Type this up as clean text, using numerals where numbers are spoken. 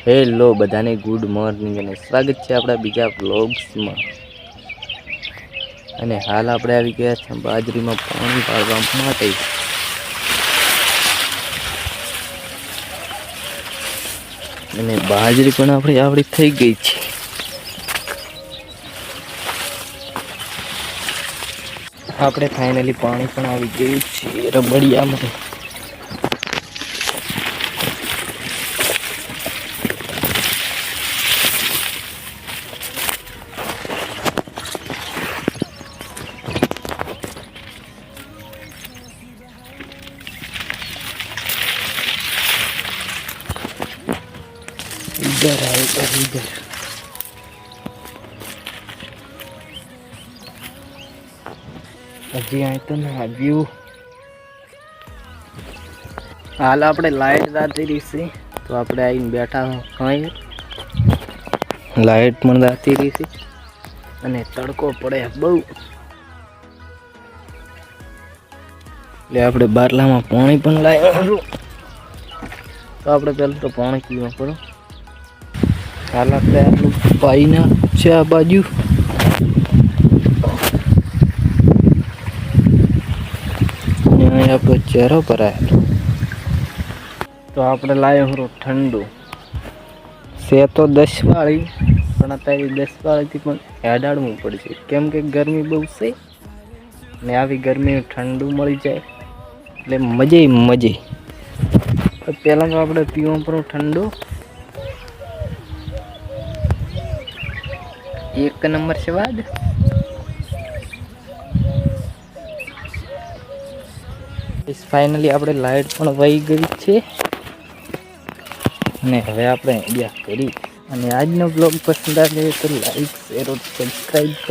Hello બધાને good morning અને સ્વાગત છે આપણા બીજા વ્લોગ્સમાં। અને હાલ આપણે આવી ગયા છે બાજરીમાં પાણી પાડવા માટે। અને બાજરી પણ આપણી થઈ ગઈ છે। આપણે ફાઇનલી પાણી પણ આવી ગયું છે રબડિયામાં। इधर है इधर હજી અહીં તો ના આવ્યું। હાલ આપણે લાઈટ જાતી રહી છે તો આપણે આવીને બેઠા હોય। લાઈટ પણ જાતી રહી છે અને તડકો પડે બહુ। એટલે આપણે બાટલામાં પાણી પણ લાવ્યા તો આપણે પહેલાં તો પાણી પીવા પડો। હાલ આપણે આટલું પાણીના છે આ બાજુ। અને અહીં આપણો ચહેરો ભરાયેલો તો આપણે લાવ્યો હરો ઠંડુ છે તો 10 વાળી પણ અત્યારે 10 વાળીથી પણ હેડાડવું પડશે કેમ કે ગરમી બહુ છે ને આવી ગરમી ઠંડુ મળી જાય એટલે મજે। તો પહેલાં તો આપણે પીવા પડો ઠંડુ। એક નંબર સ્વાદ। ફાઇનલી આપણે લાઈટ પણ વહી ગઈ છે અને હવે આપણે અભ્યાસ કરી। અને આજનો બ્લોગ પસંદ આવે તો લાઈક શેર અને સબસ્ક્રાઈબ કરો।